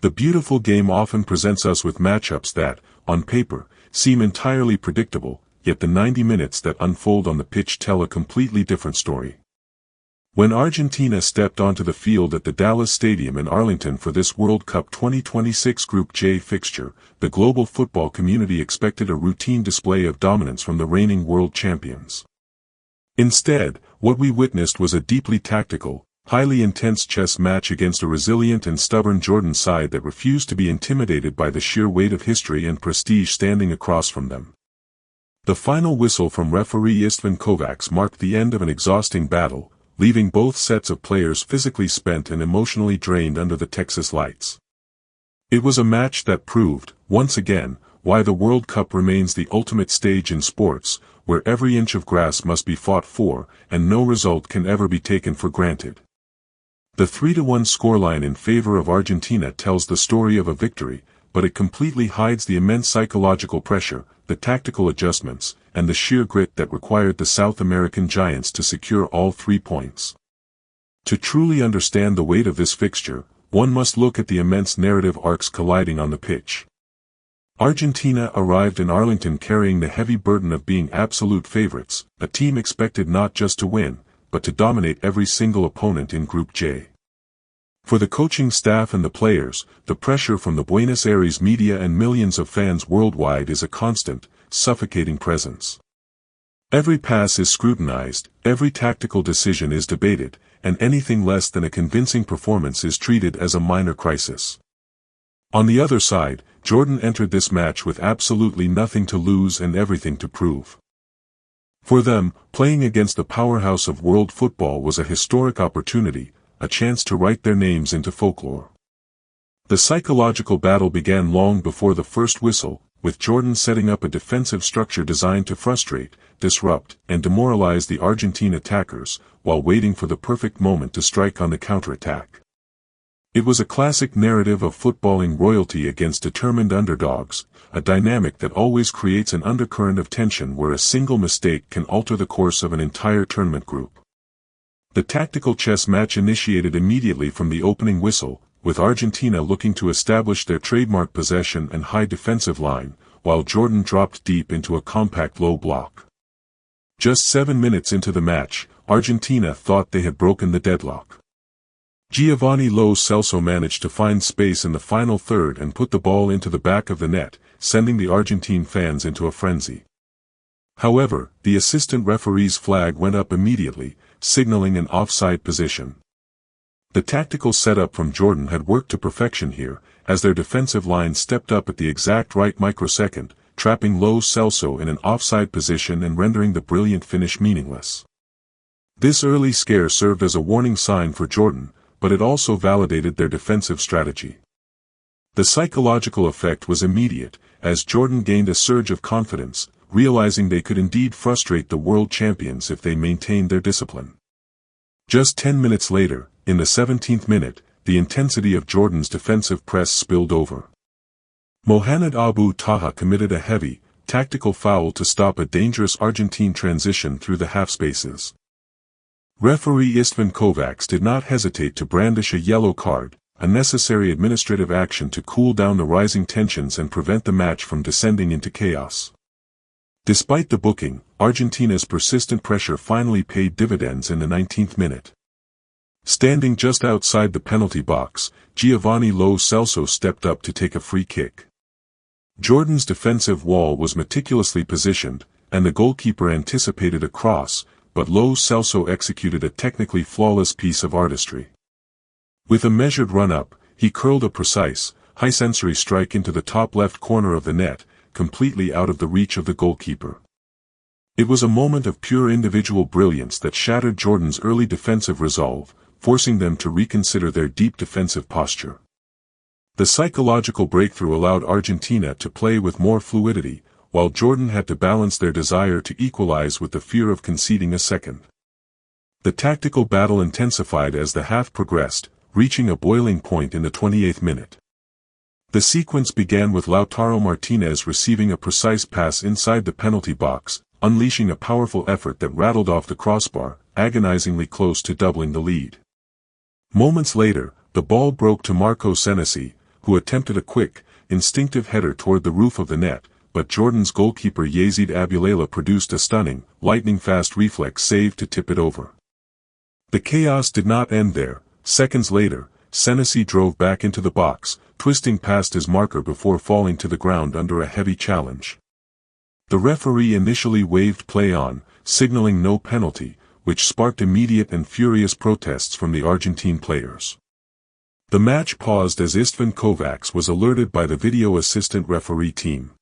The beautiful game often presents us with matchups that, on paper, seem entirely predictable, yet the 90 minutes that unfold on the pitch tell a completely different story. When Argentina stepped onto the field at the Dallas Stadium in Arlington for this World Cup 2026 Group J fixture, the global football community expected a routine display of dominance from the reigning world champions. Instead, what we witnessed was a deeply tactical, highly intense chess match against a resilient and stubborn Jordan side that refused to be intimidated by the sheer weight of history and prestige standing across from them. The final whistle from referee Istvan Kovacs marked the end of an exhausting battle, leaving both sets of players physically spent and emotionally drained under the Texas lights. It was a match that proved, once again, why the World Cup remains the ultimate stage in sports, where every inch of grass must be fought for, and no result can ever be taken for granted. The 3-1 scoreline in favor of Argentina tells the story of a victory, but it completely hides the immense psychological pressure, the tactical adjustments, and the sheer grit that required the South American giants to secure all 3 points. To truly understand the weight of this fixture, one must look at the immense narrative arcs colliding on the pitch. Argentina arrived in Arlington carrying the heavy burden of being absolute favorites, a team expected not just to win, but to dominate every single opponent in Group J. For the coaching staff and the players, the pressure from the Buenos Aires media and millions of fans worldwide is a constant, suffocating presence. Every pass is scrutinized, every tactical decision is debated, and anything less than a convincing performance is treated as a minor crisis. On the other side, Jordan entered this match with absolutely nothing to lose and everything to prove. For them, playing against the powerhouse of world football was a historic opportunity, a chance to write their names into folklore. The psychological battle began long before the first whistle, with Jordan setting up a defensive structure designed to frustrate, disrupt, and demoralize the Argentine attackers, while waiting for the perfect moment to strike on the counterattack. It was a classic narrative of footballing royalty against determined underdogs, a dynamic that always creates an undercurrent of tension where a single mistake can alter the course of an entire tournament group. The tactical chess match initiated immediately from the opening whistle, with Argentina looking to establish their trademark possession and high defensive line, while Jordan dropped deep into a compact low block. Just 7 minutes into the match, Argentina thought they had broken the deadlock. Giovanni Lo Celso managed to find space in the final third and put the ball into the back of the net, sending the Argentine fans into a frenzy. However, the assistant referee's flag went up immediately, signaling an offside position. The tactical setup from Jordan had worked to perfection here, as their defensive line stepped up at the exact right microsecond, trapping Lo Celso in an offside position and rendering the brilliant finish meaningless. This early scare served as a warning sign for Jordan, but it also validated their defensive strategy. The psychological effect was immediate, as Jordan gained a surge of confidence, realizing they could indeed frustrate the world champions if they maintained their discipline. Just 10 minutes later, in the 17th minute, the intensity of Jordan's defensive press spilled over. Mohamed Abu Taha committed a heavy, tactical foul to stop a dangerous Argentine transition through the half spaces. Referee Istvan Kovacs did not hesitate to brandish a yellow card, a necessary administrative action to cool down the rising tensions and prevent the match from descending into chaos. Despite the booking, Argentina's persistent pressure finally paid dividends in the 19th minute. Standing just outside the penalty box, Giovanni Lo Celso stepped up to take a free kick. Jordan's defensive wall was meticulously positioned, and the goalkeeper anticipated a cross, but Lo Celso executed a technically flawless piece of artistry. With a measured run-up, he curled a precise, high-sensory strike into the top left corner of the net, completely out of the reach of the goalkeeper. It was a moment of pure individual brilliance that shattered Jordan's early defensive resolve, forcing them to reconsider their deep defensive posture. The psychological breakthrough allowed Argentina to play with more fluidity, while Jordan had to balance their desire to equalize with the fear of conceding a second. The tactical battle intensified as the half progressed, reaching a boiling point in the 28th minute. The sequence began with Lautaro Martinez receiving a precise pass inside the penalty box, unleashing a powerful effort that rattled off the crossbar, agonizingly close to doubling the lead. Moments later, the ball broke to Marco Senesi, who attempted a quick, instinctive header toward the roof of the net, but Jordan's goalkeeper Yazid Abulela produced a stunning, lightning-fast reflex save to tip it over. The chaos did not end there. Seconds later, Senesi drove back into the box, twisting past his marker before falling to the ground under a heavy challenge. The referee initially waved play on, signaling no penalty, which sparked immediate and furious protests from the Argentine players. The match paused as Istvan Kovacs was alerted by the video assistant referee team.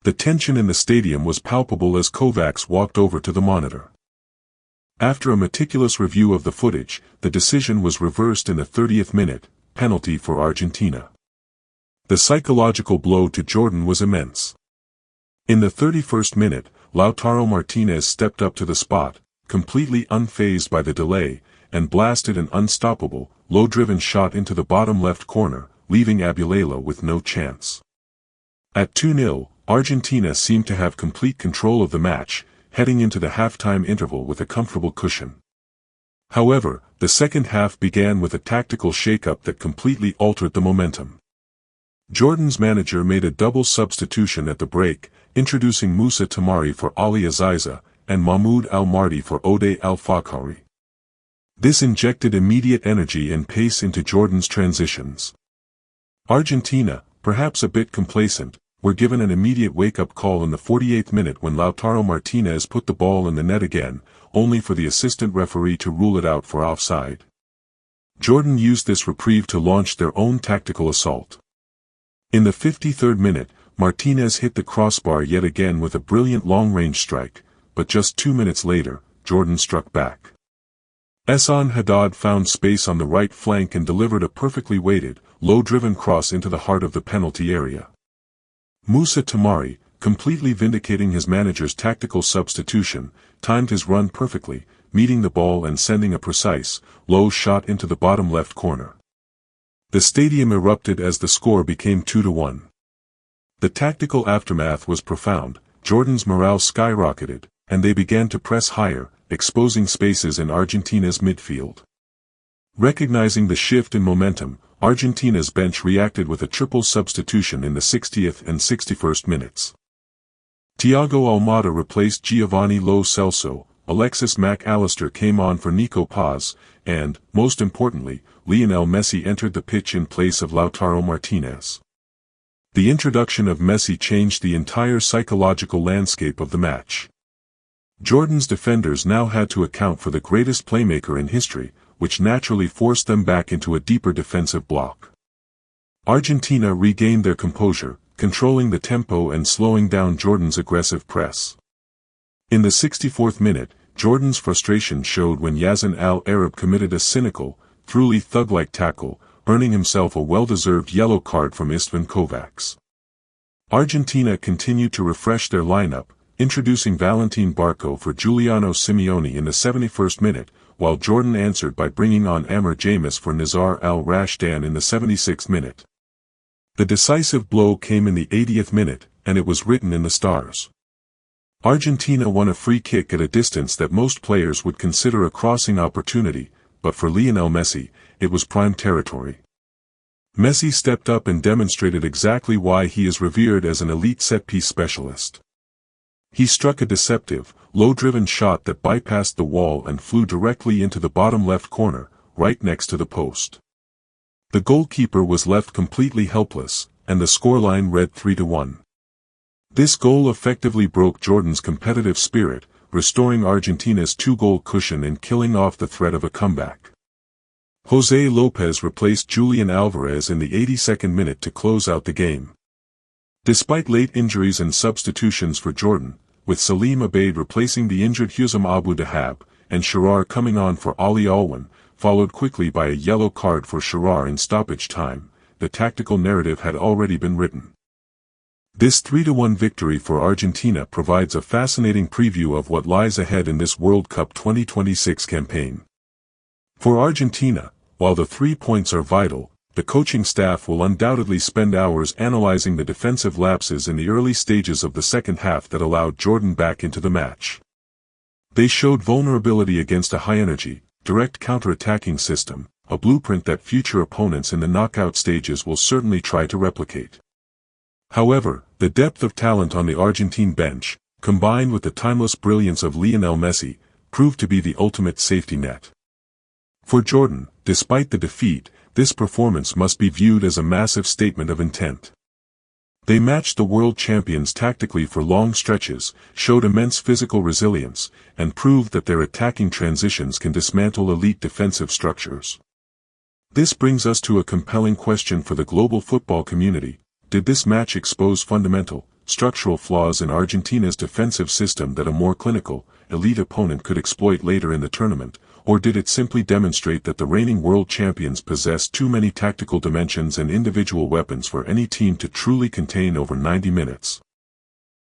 The tension in the stadium was palpable as Kovacs walked over to the monitor. After a meticulous review of the footage, the decision was reversed in the 30th minute, penalty for Argentina. The psychological blow to Jordan was immense. In the 31st minute, Lautaro Martinez stepped up to the spot, completely unfazed by the delay, and blasted an unstoppable, low-driven shot into the bottom left corner, leaving Abulela with no chance. At 2-0, Argentina seemed to have complete control of the match, heading into the halftime interval with a comfortable cushion. However, the second half began with a tactical shakeup that completely altered the momentum. Jordan's manager made a double substitution at the break, introducing Moussa Tamari for Ali Aziza, and Mahmoud Al-Mardi for Ode Al-Fakhouri. This injected immediate energy and pace into Jordan's transitions. Argentina, perhaps a bit complacent, were given an immediate wake-up call in the 48th minute when Lautaro Martinez put the ball in the net again, only for the assistant referee to rule it out for offside. Jordan used this reprieve to launch their own tactical assault. In the 53rd minute, Martinez hit the crossbar yet again with a brilliant long-range strike, but just 2 minutes later, Jordan struck back. Ehsan Haddad found space on the right flank and delivered a perfectly weighted, low-driven cross into the heart of the penalty area. Moussa Tamari, completely vindicating his manager's tactical substitution, timed his run perfectly, meeting the ball and sending a precise, low shot into the bottom left corner. The stadium erupted as the score became 2-1. The tactical aftermath was profound. Jordan's morale skyrocketed, and they began to press higher, exposing spaces in Argentina's midfield. Recognizing the shift in momentum, Argentina's bench reacted with a triple substitution in the 60th and 61st minutes. Thiago Almada replaced Giovanni Lo Celso, Alexis Mac Allister came on for Nico Paz, and, most importantly, Lionel Messi entered the pitch in place of Lautaro Martinez. The introduction of Messi changed the entire psychological landscape of the match. Jordan's defenders now had to account for the greatest playmaker in history, which naturally forced them back into a deeper defensive block. Argentina regained their composure, controlling the tempo and slowing down Jordan's aggressive press. In the 64th minute, Jordan's frustration showed when Yazan Al-Arab committed a cynical, truly thug-like tackle, earning himself a well-deserved yellow card from Istvan Kovacs. Argentina continued to refresh their lineup, introducing Valentin Barco for Giuliano Simeone in the 71st minute, while Jordan answered by bringing on Amr James for Nizar Al-Rashdan in the 76th minute. The decisive blow came in the 80th minute, and it was written in the stars. Argentina won a free kick at a distance that most players would consider a crossing opportunity, but for Lionel Messi, it was prime territory. Messi stepped up and demonstrated exactly why he is revered as an elite set-piece specialist. He struck a deceptive, low-driven shot that bypassed the wall and flew directly into the bottom left corner, right next to the post. The goalkeeper was left completely helpless, and the scoreline read 3-1. This goal effectively broke Jordan's competitive spirit, restoring Argentina's 2-goal cushion and killing off the threat of a comeback. José López replaced Julian Alvarez in the 82nd minute to close out the game. Despite late injuries and substitutions for Jordan, with Salim Abeid replacing the injured Husam Abu Dahab, and Sharar coming on for Ali Alwan, followed quickly by a yellow card for Sharar in stoppage time, the tactical narrative had already been written. This 3-1 victory for Argentina provides a fascinating preview of what lies ahead in this World Cup 2026 campaign. For Argentina, while the 3 points are vital, the coaching staff will undoubtedly spend hours analyzing the defensive lapses in the early stages of the second half that allowed Jordan back into the match. They showed vulnerability against a high-energy, direct counter-attacking system, a blueprint that future opponents in the knockout stages will certainly try to replicate. However, the depth of talent on the Argentine bench, combined with the timeless brilliance of Lionel Messi, proved to be the ultimate safety net. For Jordan, despite the defeat, this performance must be viewed as a massive statement of intent. They matched the world champions tactically for long stretches, showed immense physical resilience, and proved that their attacking transitions can dismantle elite defensive structures. This brings us to a compelling question for the global football community. Did this match expose fundamental, structural flaws in Argentina's defensive system that a more clinical, elite opponent could exploit later in the tournament, or did it simply demonstrate that the reigning world champions possess too many tactical dimensions and individual weapons for any team to truly contain over 90 minutes?